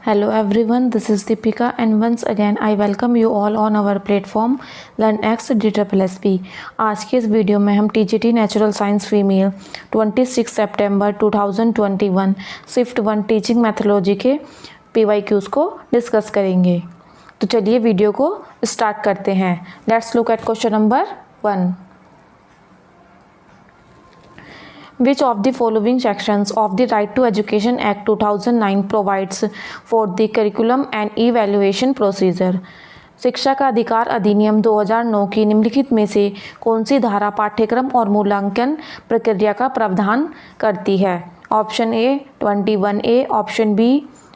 Hello everyone, this is Deepika and once again I welcome you all on our platform LearnX DSSP। आज के इस video में हम TGT natural science female 26 सितंबर 2021 shift 1 teaching mythology के PYQs को discuss करेंगे। तो चलिए वीडियो को स्टार्ट करते हैं। Let's look at question number 1। Which of the following sections of the Right to Education Act 2009 provides for the curriculum and evaluation procedure? शिक्षा का अधिकार अधिनियम 2009 की निम्नलिखित में से कौन सी धारा पाठ्यक्रम और मूल्यांकन प्रक्रिया का प्रावधान करती है? Option A 21A, option B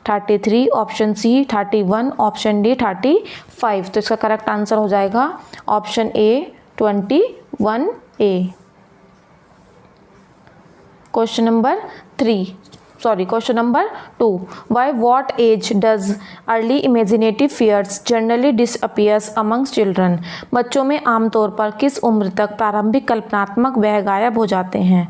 33, option C 31, option D 35। तो इसका करेक्ट आंसर हो जाएगा option A 21A। Question number 2. By what age does early imaginative fears generally disappears amongst children? बच्चों में आमतौर पर किस उम्र तक प्रारंभिक कल्पनात्मक वह गायब हो जाते हैं?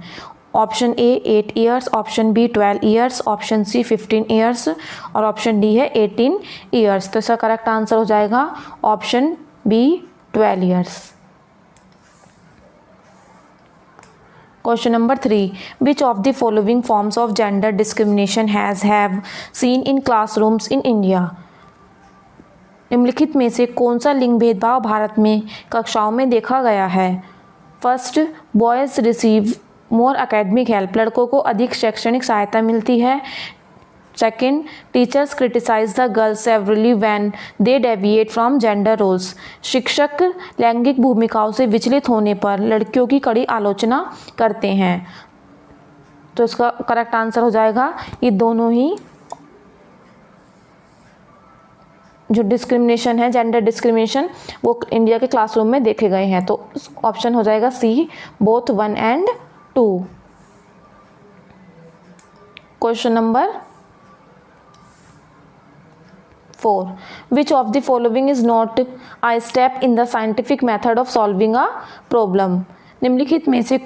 Option A 8 years, option B 12 years, option C 15 years और ऑप्शन डी है 18 ईयर्स। तो इसका करेक्ट आंसर हो जाएगा option B 12 years. Question number 3. Which of the following forms of gender discrimination have seen in classrooms in India? निम्नलिखित में से कौन सा लिंग भेदभाव भारत में कक्षाओं में देखा गया है? First, boys receive more academic help, लड़कों को अधिक शैक्षणिक सहायता मिलती है। Second, teachers criticise the girls severely when they deviate from gender roles, शिक्षक लैंगिक भूमिकाओं से विचलित होने पर लड़कियों की कड़ी आलोचना करते हैं। तो इसका करेक्ट आंसर हो जाएगा ये दोनों ही जो डिस्क्रिमिनेशन है, जेंडर डिस्क्रिमिनेशन, वो इंडिया के क्लासरूम में देखे गए हैं। तो ऑप्शन हो जाएगा C both 1 and 2। Question number 4. Which of the following is not a step in the scientific method of solving a problem? निम्नलिखित में से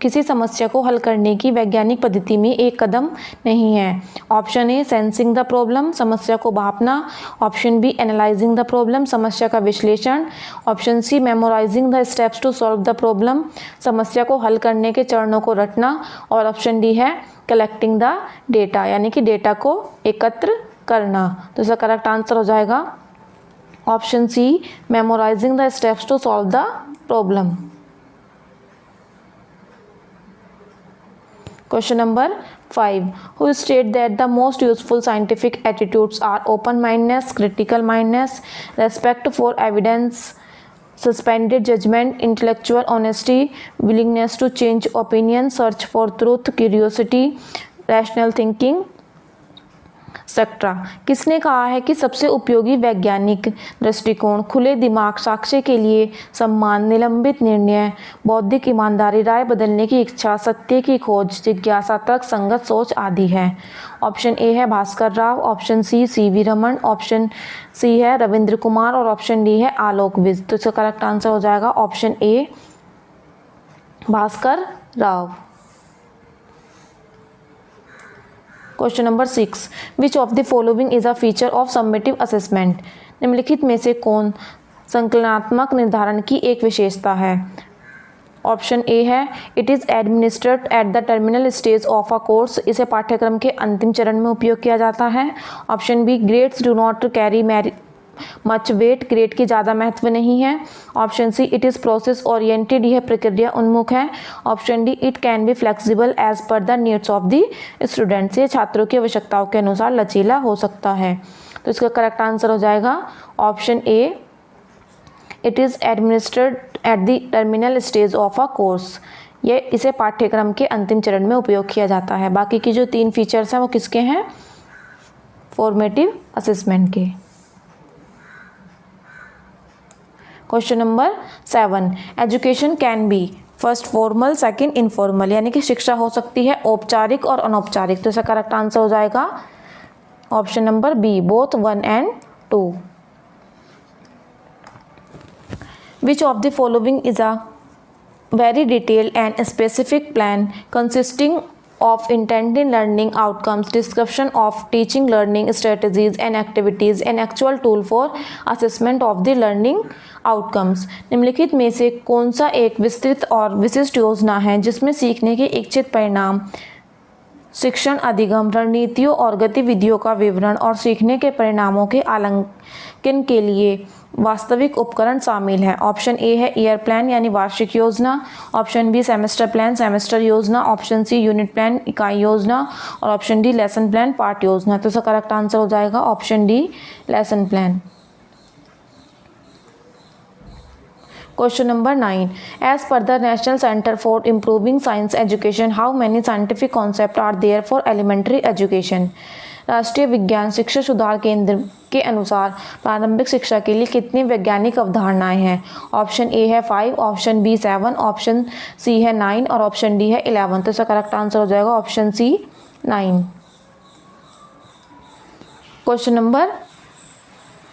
किसी समस्या को हल करने की वैज्ञानिक पद्धति में एक कदम नहीं है? Option A sensing the problem, समस्या को भापना, option B analysing the problem, समस्या का विश्लेषण, option C memorising the steps to solve the problem, समस्या को हल करने के चरणों को रटना और ऑप्शन डी है कलेक्टिंग द डेटा, यानी कि डेटा को एकत्र करना। तो इसका करेक्ट आंसर हो जाएगा option C memorising the steps to solve the problem. Question number 5. Who state that the most useful scientific attitudes are open-mindedness, critical mindedness, respect for evidence, suspended judgment, intellectual honesty, willingness to change opinion, search for truth, curiosity, rational thinking, etcetera. किसने कहा है कि सबसे उपयोगी वैज्ञानिक दृष्टिकोण खुले दिमाग, साक्ष्य के लिए सम्मान, निलंबित निर्णय, बौद्धिक ईमानदारी, राय बदलने की इच्छा, सत्य की खोज, जिज्ञासा, तर्क संगत सोच आदि है? ऑप्शन ए है Bhaskar Rao, option C CV Raman, option C है रविंद्र कुमार और ऑप्शन डी है आलोक विज। तो इसका करेक्ट आंसर हो जाएगा option A Bhaskar Rao. Question number 6. Which of the following is a feature of summative assessment? निम्नलिखित में से कौन संकलनात्मक निर्धारण की एक विशेषता है? ऑप्शन ए है it is administered at the terminal stage of a course, इसे पाठ्यक्रम के अंतिम चरण में उपयोग किया जाता है। Option B grades do not carry much weight, grade की ज़्यादा महत्व नहीं है। Option C it is process oriented, यह प्रक्रिया उन्मुख है। Option D it can be flexible as per the needs of the students, ये छात्रों की आवश्यकताओं के अनुसार लचीला हो सकता है। तो इसका करेक्ट आंसर हो जाएगा option A it is administered at the terminal stage of a course, ये इसे पाठ्यक्रम के अंतिम चरण में उपयोग किया जाता है। बाकी की जो 3 फीचर्स हैं वो किसके हैं? फॉर्मेटिव असेसमेंट के। Question number 7. Education can be first formal, second informal, यानी कि शिक्षा हो सकती है औपचारिक और अनौपचारिक। तो इसका करेक्ट आंसर हो जाएगा option number B both 1 and 2। Which of the following is a very detailed and specific plan consisting of intended learning outcomes, description of teaching learning strategies and activities, an actual tool for assessment of the learning outcomes। निम्नलिखित में से कौन सा एक विस्तृत और विशिष्ट योजना है जिसमें सीखने के इच्छित परिणाम, शिक्षण अधिगम, रणनीतियों और गतिविधियों का विवरण और सीखने के परिणामों के आंकलन के लिए वास्तविक उपकरण शामिल है। ऑप्शन ए है ईयर प्लान यानी वार्षिक योजना, option B semester plan semester योजना, ऑप्शन सी यूनिट प्लान इकाई योजना और ऑप्शन डी लेसन प्लान पाठ योजना। तो इसका करेक्ट आंसर हो जाएगा option D lesson plan. Question number 9. As per the National Center for Improving Science Education, how many scientific concepts are there for elementary education? राष्ट्रीय विज्ञान शिक्षा सुधार केंद्र के अनुसार प्रारंभिक शिक्षा के लिए कितनी वैज्ञानिक अवधारणाएं हैं? ऑप्शन ए है 5, ऑप्शन बी 7, ऑप्शन सी है 9 और ऑप्शन डी है 11। तो इसका करेक्ट आंसर हो जाएगा option C 9। Question number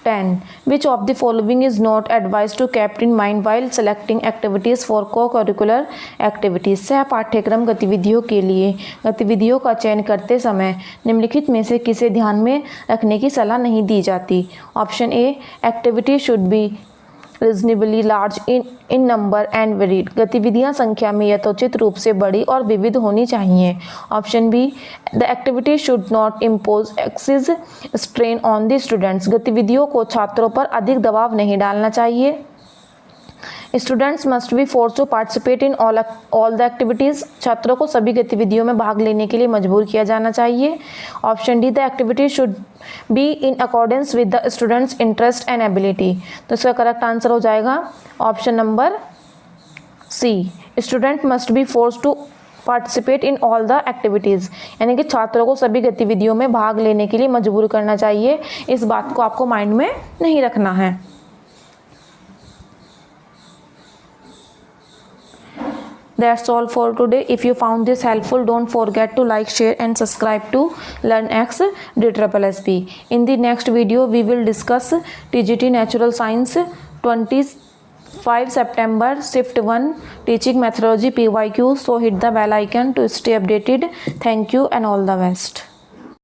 10. Which of the following is not advised to kept in mind while selecting activities for co-curricular activities? सह पाठ्यक्रम गतिविधियों के लिए गतिविधियों का चयन करते समय निम्नलिखित में से किसे ध्यान में रखने की सलाह नहीं दी जाती? Option A activity should B reasonably large in number and varied, गतिविधियां संख्या में यथोचित रूप से बड़ी और विविध होनी चाहिए। Option B the activity should not impose excess strain on the students, गतिविधियों को छात्रों पर अधिक दबाव नहीं डालना चाहिए। Students must be force to participate in all the activities, छात्रों को सभी गतिविधियों में भाग लेने के लिए मजबूर किया जाना चाहिए। Option D the activity should be in accordance with the students interest and ability. तो इसका करेक्ट आंसर हो जाएगा option number C, student must be force to participate in all the activities, यानी कि छात्रों को सभी गतिविधियों में भाग लेने के लिए मजबूर करना चाहिए। इस बात को आपको माइंड में नहीं रखना है। That's all for today. If you found this helpful, don't forget to like, share and subscribe to LearnX DSSSB. In the next video, we will discuss TGT Natural Science 25 September Shift 1 Teaching Methodology PYQ. So hit the bell icon to stay updated. Thank you and all the best.